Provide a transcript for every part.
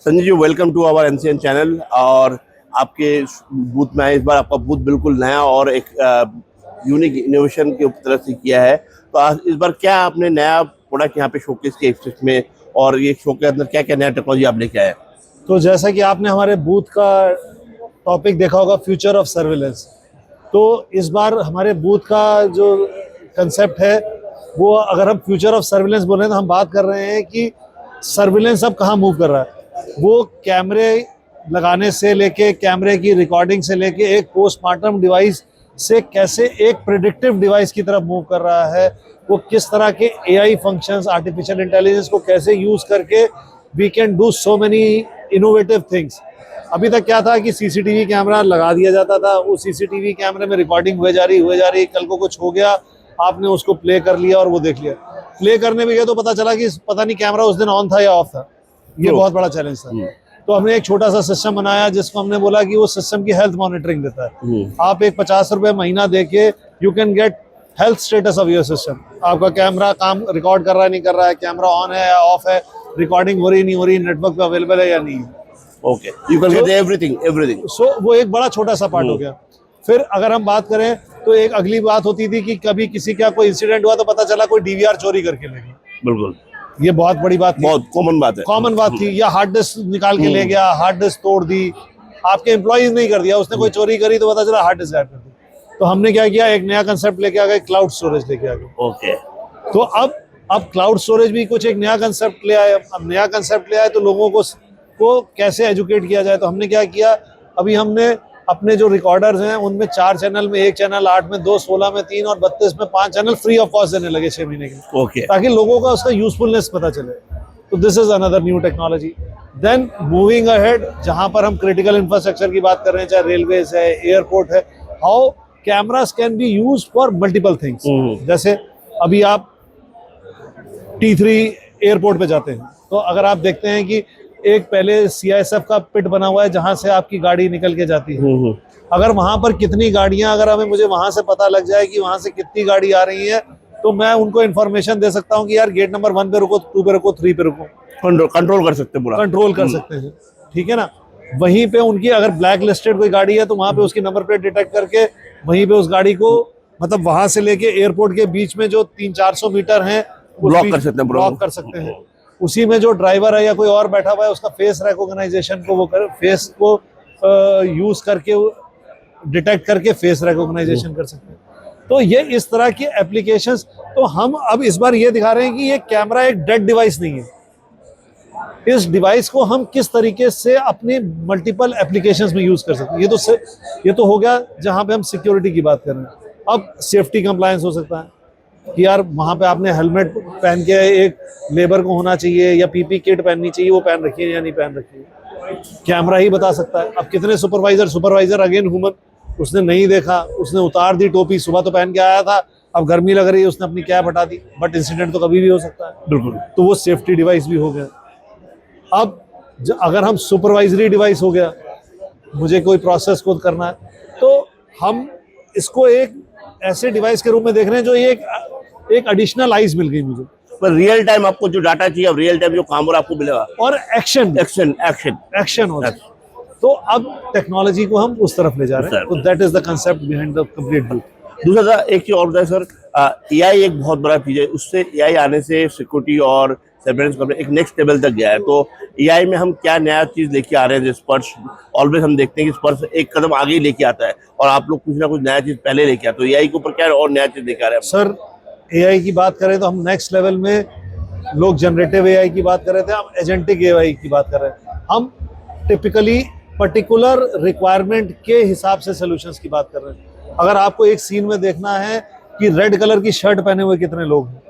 Sanjay ji, welcome to our NCN channel. और आपके booth में इस बार आपका बूथ बिल्कुल नया और एक यूनिक इनोवेशन की तरफ से किया है। तो आज इस बार क्या आपने नया प्रोडक्ट यहाँ पे शोकेस किया में, और ये शो के अंदर क्या क्या नया टेक्नोलॉजी आप लेके आए? तो जैसा कि आपने हमारे बूथ का टॉपिक देखा होगा, फ्यूचर ऑफ सर्विलेंस। तो इस बार हमारे बूथ का जो कंसेप्ट है वो, अगर हम फ्यूचर ऑफ सर्विलेंस बोल रहे हैं तो हम बात कर रहे हैं कि सर्विलेंस अब कहाँ मूव कर रहा है। वो कैमरे लगाने से लेके, कैमरे की रिकॉर्डिंग से लेके, एक पोस्टमार्टम डिवाइस से कैसे एक प्रिडिक्टिव डिवाइस की तरफ मूव कर रहा है। वो किस तरह के एआई फंक्शंस, आर्टिफिशियल इंटेलिजेंस को कैसे यूज करके we can do so many innovative things. अभी तक क्या था कि सीसीटीवी कैमरा लगा दिया जाता था, उस सीसीटीवी कैमरे में रिकॉर्डिंग हुए जा रही, कल को कुछ हो गया, आपने उसको प्ले कर लिया और वो देख लिया। प्ले करने में गया तो पता चला कि पता नहीं कैमरा उस दिन ऑन था या ऑफ था। ये बहुत बड़ा चैलेंज था। तो हमने एक छोटा सा सिस्टम बनाया जिसको हमने बोला कि वो सिस्टम की हेल्थ मॉनिटरिंग देता है। आप एक 50 रुपए महीना देके you can gate health status of your system. आपका कैमरा काम रिकॉर्ड कर रहा है, नहीं कर रहा है, कैमरा ऑन है या ऑफ है, रिकॉर्डिंग हो रही नहीं हो रही, नेटवर्क पे अवेलेबल है या नहीं है। Okay, you can get everything. So वो एक बड़ा छोटा सा पार्ट हो गया। फिर अगर हम बात करें तो एक अगली बात होती थी कि कभी किसी का कोई इंसिडेंट हुआ तो पता चला कोई डीवीआर चोरी करके ले गया। बिल्कुल, ये बहुत बड़ी बात थी, बहुत कॉमन बात थी। या हार्ड डिस्क निकाल के ले गया, हार्ड डिस्क तोड़ दी, आपके एम्प्लॉइज नहीं कर दिया, उसने कोई चोरी करी तो पता चला हार्ड डिस्क गायब कर दी। तो हमने क्या किया, एक नया कंसेप्ट लेके आ गए, क्लाउड स्टोरेज लेके आ गए। ओके, तो अब क्लाउड स्टोरेज भी कुछ एक नया कंसेप्ट ले आए। अब नया कंसेप्ट ले आए तो लोगों को कैसे एजुकेट किया जाए। तो हमने क्या किया, अभी हमने अपने जो रिकॉर्डर्स हैं उनमें 4 चैनल में, 1 चैनल 8 में, 2 16 में, 3 और 32 में 5 चैनल फ्री ऑफ कॉस्ट देने लगे 6 महीने के। ओके, ताकि लोगों का उसका यूजफुलनेस पता चले। तो this is another new technology. Then moving ahead, जहां पर हम क्रिटिकल इंफ्रास्ट्रक्चर की बात कर रहे हैं, चाहे रेलवेज है, एयरपोर्ट है, how cameras can be used for multiple things. जैसे अभी आप T3 एयरपोर्ट पे जाते हैं तो अगर आप देखते हैं कि एक पहले सीआईएसएफ का पिट बना हुआ है जहां से आपकी गाड़ी निकल के जाती है। अगर वहां पर कितनी गाड़ियां, अगर मुझे वहां से पता लग जाए कि वहां से कितनी गाड़ी आ रही है, तो मैं उनको इन्फॉर्मेशन दे सकता हूं कि यार गेट नंबर 1 पे रुको, 2 पे रुको, 3 पे रुको। कंट्रोल कर सकते हैं, पूरा कंट्रोल कर सकते हैं, ठीक है ना। वहीं पे उनकी अगर ब्लैक लिस्टेड कोई गाड़ी है तो वहां पे उसकी नंबर प्लेट डिटेक्ट करके वहीं पे उस गाड़ी को, मतलब वहां से लेके एयरपोर्ट के बीच में जो 300-400 मीटर है, ब्लॉक कर सकते हैं। उसी में जो ड्राइवर है या कोई और बैठा हुआ है उसका फेस रिकॉग्नाइजेशन को वो फेस को यूज करके डिटेक्ट करके फेस रिकॉग्नाइजेशन कर सकते हैं। तो ये इस तरह की एप्लीकेशंस। तो हम अब इस बार ये दिखा रहे हैं कि ये कैमरा एक डेड डिवाइस नहीं है। इस डिवाइस को हम किस तरीके से अपने मल्टीपल एप्लीकेशंस में यूज कर सकते हैं। ये तो हो गया जहां पे हम सिक्योरिटी की बात कर रहे हैं। अब सेफ्टी कंप्लायंस हो सकता है कि यार वहां पे आपने हेलमेट पहन के, एक लेबर को होना चाहिए या पीपी किट पहननी चाहिए, वो पहन रखी है या नहीं पहन रखी है, कैमरा ही बता सकता है। अब कितने सुपरवाइजर अगेन ह्यूमन, उसने नहीं देखा, उसने उतार दी टोपी, सुबह तो पहन के आया था, अब गर्मी लग रही है उसने अपनी कैप हटा दी, बट इंसिडेंट तो कभी भी हो सकता है। बिल्कुल, तो वो सेफ्टी डिवाइस भी हो गया। अब अगर हम सुपरवाइजरी डिवाइस हो गया, मुझे कोई प्रोसेस को करना है तो हम इसको एक ऐसे डिवाइस के रूप में देख रहे हैं जो एक एडिशनल आइज मिल गई मुझे। पर रियल टाइम आपको जो डाटा चाहिए, अब रियल टाइम जो काम हो रहा है आपको मिलेगा, और एक्शन हो रहा है। तो अब टेक्नोलॉजी को हम उस तरफ ले जा रहे हैं। तो that is the concept behind the complete booth. दूसरा एक चीज और बताए सर, एआई एक बहुत बड़ा चीज है। उससे एआई आने से सिक्योरिटी और सर्वेलेंस एक नेक्स्ट लेवल तक गया है। तो एआई में हम क्या नया चीज लेके आ रहे हैं? स्पर्श ऑलवेज हम देखते हैं कि स्पर्श एक कदम आगे ही लेके आता है, और आप लोग कुछ ना कुछ नया चीज पहले लेके आते हो। एआई के ऊपर क्या और नया चीज लेके आ रहे हैं सर? एआई की बात करें तो हम नेक्स्ट लेवल में, लोग जनरेटिव एआई की बात कर रहे थे, हम एजेंटिक एआई की बात कर रहे हैं। हम टिपिकली पर्टिकुलर रिक्वायरमेंट के हिसाब से सॉल्यूशंस की बात कर रहे हैं। अगर आपको एक सीन में देखना है कि रेड कलर की शर्ट पहने हुए कितने लोग हैं,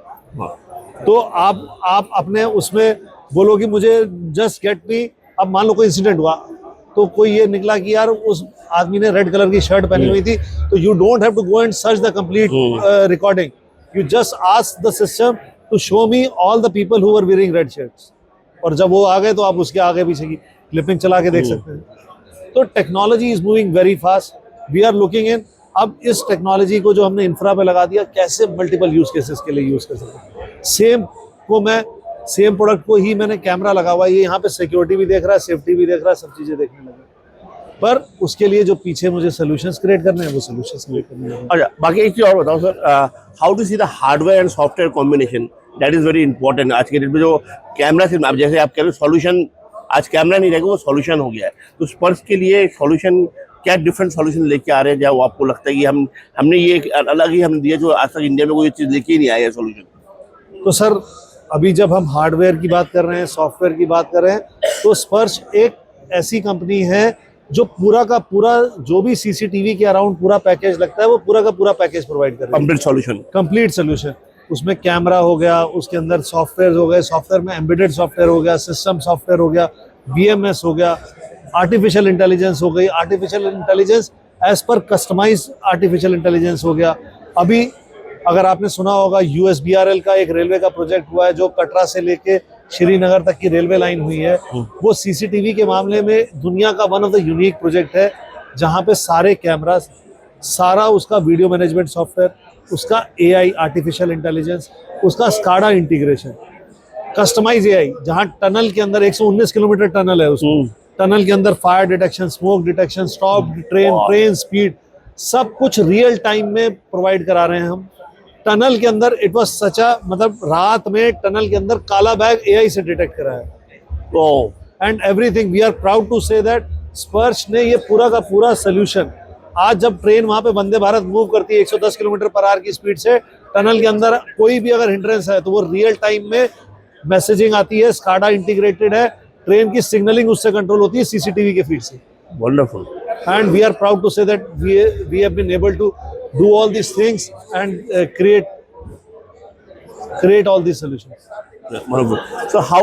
तो आप अपने उसमें बोलो कि मुझे जस्ट गेट मी। अब मान लो कोई इंसिडेंट हुआ तो कोई ये निकला कि यार उस आदमी ने रेड कलर की शर्ट पहनी हुई थी, तो you don't have to go and search the complete recording, you just ask the system to show me all the people who were wearing red shirts. और जब वो आ गए तो आप उसके आगे पीछे की क्लिपिंग चला के देख सकते हैं। तो technology is moving very fast, we are looking in. अब इस टेक्नोलॉजी को जो हमने इंफ्रा पे लगा दिया, कैसे मल्टीपल यूज केसेस के लिए यूज कर सकते हैं। सेम को मैं सेम प्रोडक्ट को ही मैंने कैमरा लगा हुआ है, ये यहाँ पे सिक्योरिटी भी देख रहा है, सेफ्टी भी देख रहा है, सब चीजें देखने लगे। पर उसके लिए जो पीछे मुझे सॉल्यूशंस क्रिएट करने हैं वो सॉल्यूशंस क्रिएट करने हैं। अच्छा, बाकी एक चीज और बताओ sir, how to see the hardware and software combination, that is very important. आज के डेट में जो कैमरा सिर्फ आप जैसे आप कह रहे हो सॉल्यूशन, आज कैमरा नहीं रहेगा वो सॉल्यूशन हो गया है, तो स्पर्श के लिए सॉल्यूशन क्या डिफरेंट सॉल्यूशन लेके आ रहे हैं, जहाँ आपको लगता है कि हमने ये एक अलग ही हमने दिया जो आज तक इंडिया में कोई चीज लेके ही नहीं आया है सॉल्यूशन। तो सर अभी जब हम हार्डवेयर की बात कर रहे हैं, सॉफ्टवेयर की बात कर रहे हैं, तो स्पर्श एक ऐसी कंपनी है जो पूरा का पूरा जो भी सीसीटीवी के अराउंड पूरा पैकेज लगता है वो पूरा का पूरा पैकेज प्रोवाइड कर रही है। Complete solution, complete solution. उसमें कैमरा हो गया, उसके अंदर सॉफ्टवेयर हो गए, सॉफ्टवेयर में एम्बेडेड सॉफ्टवेयर हो गया, सिस्टम सॉफ्टवेयर हो गया, बीएमएस हो गया, आर्टिफिशियल इंटेलिजेंस हो गई, आर्टिफिशियल इंटेलिजेंस एज पर कस्टमाइज आर्टिफिशियल इंटेलिजेंस हो गया। अभी अगर आपने सुना होगा यूएसबीआरएल का एक रेलवे का प्रोजेक्ट हुआ है जो कटरा से लेके श्रीनगर तक की रेलवे लाइन हुई है, वो सीसीटीवी के मामले में दुनिया का one of the unique project है, जहां पे सारे कैमरा, सारा उसका वीडियो मैनेजमेंट सॉफ्टवेयर, उसका एआई आर्टिफिशियल इंटेलिजेंस, उसका स्काडा इंटीग्रेशन, कस्टमाइज एआई, जहां टनल के अंदर 119 किलोमीटर टनल है, उसमें टनल के अंदर fire detection, smoke detection, stop train speed, सब कुछ रियल टाइम में प्रोवाइड करा रहे हैं हम। टनल के अंदर इट वाज सच अ, मतलब रात में टनल के अंदर काला बैग एआई से डिटेक्ट करा है। And everything, we are proud to say that Sparsh ने ये पूरा का पूरा सोल्यूशन, आज जब ट्रेन वहां पे वंदे भारत मूव करती है 110 किलोमीटर पर आवर की स्पीड से, टनल के अंदर कोई भी अगर हिंड्रेंस है तो वो रियल टाइम में मैसेजिंग आती है, स्काडा इंटीग्रेटेड है, ट्रेन की सिग्नलिंग उससे कंट्रोल होती है सीसीटीवी के फीड से। Wonderful. And we are proud to say that we have been able to do all these things and create all these solutions. Wonderful. So how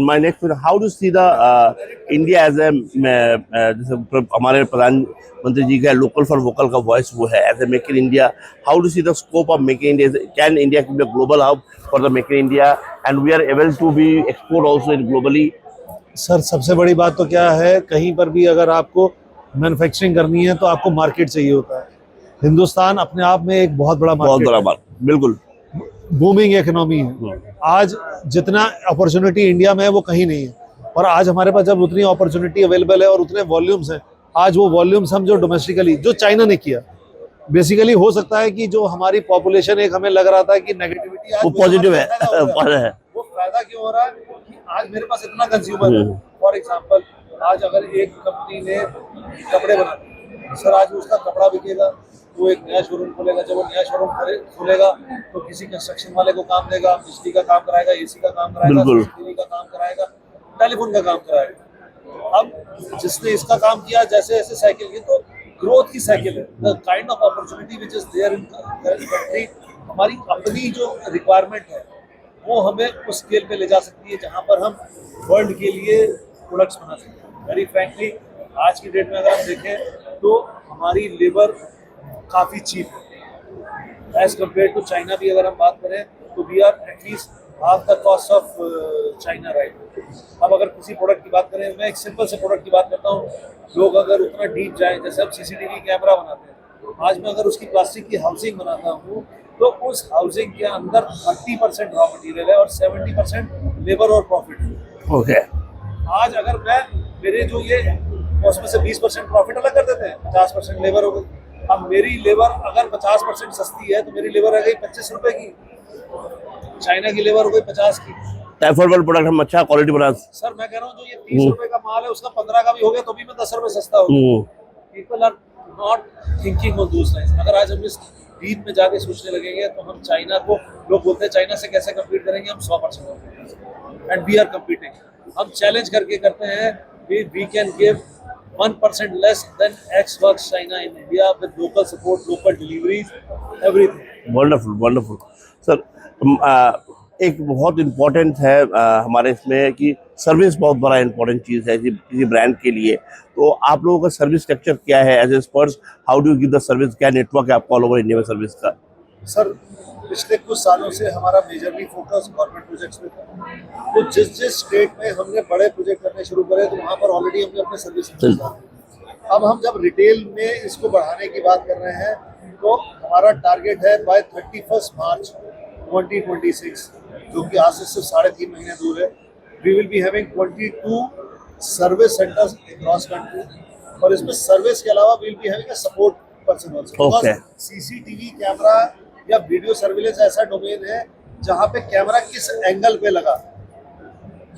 my next question, how do you see the India as a जैसे हमारे प्रधानमंत्री जी का local for vocal का voice वो है, as a make in India, how do see the scope of make in India, can India be a global hub for the make in India and we are able to be export also in globally? Sir सबसे बड़ी बात तो क्या है, कहीं पर भी अगर आपको मैन्युफैक्चरिंग करनी है तो आपको मार्केट चाहिए होता है। हिंदुस्तान अपने आप में एक बहुत बड़ा बात, बिल्कुल बूमिंग इकोनॉमी है। आज जितना अपॉर्चुनिटी इंडिया में है वो कहीं नहीं है, और आज हमारे पास जब उतनी अपॉर्चुनिटी अवेलेबल है और उतने वॉल्यूम्स हैं, आज वो वॉल्यूम्स हम जो डोमेस्टिकली, जो चाइना ने किया, बेसिकली हो सकता है कि जो हमारी पॉपुलेशन एक हमें लग रहा था कि नेगेटिविटी, आज वो पॉजिटिव है। वो फायदा क्यों हो रहा है कि आज मेरे पास इतना कंज्यूमर है। फॉर एग्जांपल, आज अगर एक कंपनी ने कपड़े बनाए, सर आज उसका कपड़ा बिकेगा, वो एक नया शोरूम खोलेगा, जब वो नया शोरूम खोलेगा तो किसी कंस्ट्रक्शन वाले को काम देगा, बिजली का काम कराएगा, एसी का काम कराएगा, सीसीटीवी का काम कराएगा, टेलीफोन का काम कराएगा। अब जिसने इसका काम किया, जैसे जैसे साइकिल की, तो ग्रोथ की साइकिल है। The kind of opportunity which is there in country, हमारी अपनी जो रिक्वायरमेंट है वो हमें उस स्केल पे ले जा सकती है जहाँ पर हम वर्ल्ड के लिए प्रोडक्ट्स बना सकते हैं। वेरी फ्रैंकली, आज की डेट में अगर हम देखें तो हमारी लेबर काफ़ी चीप है एज कम्पेयर टू चाइना। भी अगर हम बात करें तो we are at least half the cost of China right. अब अगर किसी प्रोडक्ट की बात करें, मैं एक सिंपल से प्रोडक्ट की बात करता हूँ, लोग अगर उतना डीप जाएं, जैसे हम सीसीटीवी कैमरा बनाते हैं, आज मैं अगर उसकी प्लास्टिक की हाउसिंग बनाता हूँ तो उस हाउसिंग के अंदर 30% रॉ मटेरियल है और 70% लेबर और प्रॉफिट है। ओके। आज अगर मैं मेरे जो ये उसमें से 20% प्रॉफिट अलग कर देते हैं, 50% लेबर हो गई। अब मेरी लेबर अगर 50% सस्ती है तो मेरी लेबर आ गई 25 रुपए की, चाइना की लेबर हो गई 50 की। अफोर्डेबल प्रोडक्ट हम अच्छा क्वालिटी बना। सर मैं कह रहा हूँ जो ये 30 रुपए का माल है उसका 15 का भी हो गया तो भी मैं 10 रुपए सस्ता हो गया। People are not thinking on those lines. अगर आज हम इस डीप में जाके सोचने लगेंगे तो हम चाइना को, लोग बोलते हैं चाइना से कैसे कम्पीट करेंगे, हम 100% एंड वी आर कम्पीटिंग। हम चैलेंज करके करते हैं, we can give 1% less than X works China in India with local support, local deliveries, everything. Wonderful wonderful sir. एक बहुत इम्पोर्टेंट है हमारे इसमें कि सर्विस बहुत बड़ा इम्पोर्टेंट चीज़ है किसी ब्रांड के लिए। तो आप लोगों का सर्विस स्ट्रक्चर क्या है एज ए स्पर्श, how do you give the service, क्या नेटवर्क है आपका ऑल ओवर इंडिया में सर्विस का? सर पिछले कुछ सालों से हमारा मेजरली फोकस गवर्नमेंट प्रोजेक्ट्स पे था। तो जिस स्टेट में हमने बड़े प्रोजेक्ट करने शुरू करे तो वहाँ पर ऑलरेडी हमने अपने सर्विस। अब हम जब रिटेल में इसको बढ़ाने की बात कर रहे हैं तो हमारा टारगेट है बाय 31 मार्च 2026 जो कि आज से सिर्फ 3.5 महीने दूर है। We will be having 22 service centres across country, और इसमें सर्विस के अलावा we will be having a support person also. Okay. CCTV camera या वीडियो सर्विलेंस ऐसा डोमेन है जहाँ पे कैमरा किस एंगल पे लगा,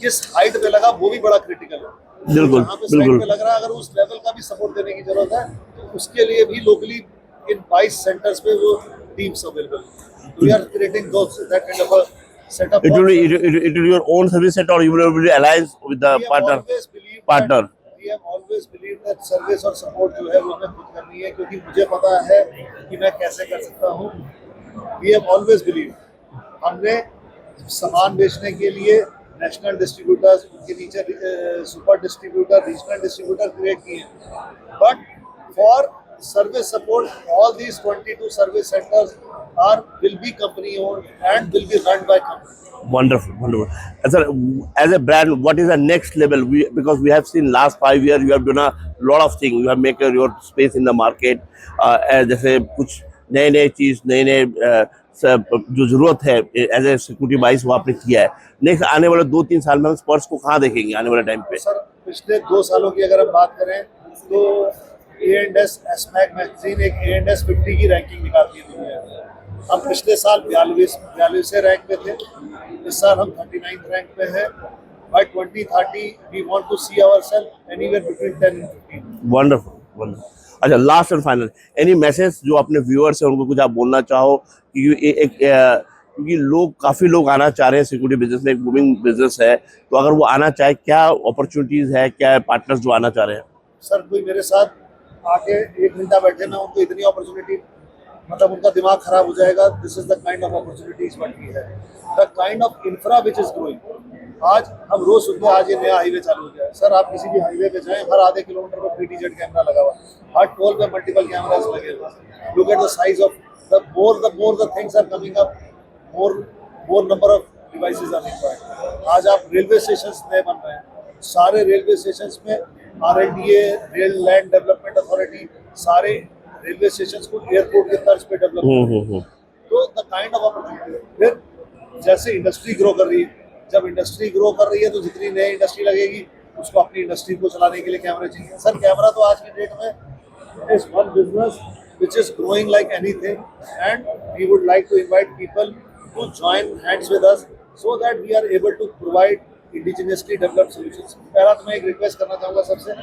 किस हाइट पे लगा, वो भी बड़ा क्रिटिकल है। बिल्कुल, जहाँ पे साइड बिल्कुल। पे लग रहा है, अगर उस लेवल का भी सपोर्ट देने की जरूरत है, तो उसके लिए भी लोकली इन 22 सेंटर्स पे वो teams available. We are creating that kind of a setup. It will be your own service center, or you will be alliance with the partner. We have always believed that service और support जो है वो हमें खुद करनी है, क्योंकि मुझे पता है कि मैं कैसे कर सकता हूँ। We have always believed, हमने सामान बेचने के लिए नेशनल डिस्ट्रीब्यूटर्स, उनके नीचे super distributor, regional distributor create किए, but for service support, all these 22 service centers will be company owned and will be run by company. Wonderful, wonderful. As a brand, what is the next level? Because we have seen last 5 years you have done a lot of things. You have made your space in the market. जैसे कुछ नए चीज, नए जो जरूरत है as ए security wise वो आपने किया है। नेक्स्ट आने वाले 2-3 साल में हम स्पर्श को कहाँ देखेंगे आने वाले टाइम पे? सर पिछले 2 सालों की अगर हम बात करें तो A&S एस्मैक मैगजीन एक A&S 50 की रैंकिंग निकालती है दुनिया में। हम पिछले साल 42वें रैंक पे थे, इस साल हम 39th रैंक पे हैं। By 2030 we want to see ourselves anywhere between 10 and 15. Wonderful, wonderful. अच्छा, last and final, any message जो अपने व्यूअर्स हैं उनको कुछ आप बोलना चाहो? क्योंकि काफी लोग आना चाह रहे हैं सिक्योरिटी बिजनेस में, एक बूमिंग बिजनेस है, तो अगर वो आना चाहे, क्या अपॉर्चुनिटीज है, क्या पार्टनर्स जो आना चाह रहे हैं? सर कोई मेरे साथ आके 1 घंटा बैठे, मैं उनको इतनी अपॉर्चुनिटी, मतलब उनका दिमाग खराब हो जाएगा। This is the kind of opportunities what we have, the kind of infra which is growing. आज हम रोज सुनते हैं आज ये नया हाईवे चालू हो गया है। सर आप किसी भी हाईवे पे जाएं, हर आधे किलोमीटर पर PTZ कैमरा लगा हुआ है, हर टोल पे मल्टीपल कैमरास लगे हुए हैं। Look at the size of the more the things are coming up, more number of devices are required. आज आप रेलवे स्टेशंस नए बन रहे हैं, सारे रेलवे स्टेशंस में RLDA, rail land development authority, सारे रेलवे स्टेशंस को एयरपोर्ट के तर्ज पे डेवलप। तो द काइंड ऑफ अपॉर्चुनिटी। फिर जैसे इंडस्ट्री ग्रो कर रही है, जब इंडस्ट्री ग्रो कर रही है तो जितनी नई इंडस्ट्री लगेगी उसको अपनी इंडस्ट्री को चलाने के लिए कैमरे चाहिए। सर कैमरा तो आज की डेट में is one business which is growing like anything, and we would like to invite people to join hands with us so that we are able to provide indigenously developed solutions. पहला तो मैं एक request करना चाहूँगा सबसे,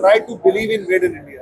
try to believe in made in India.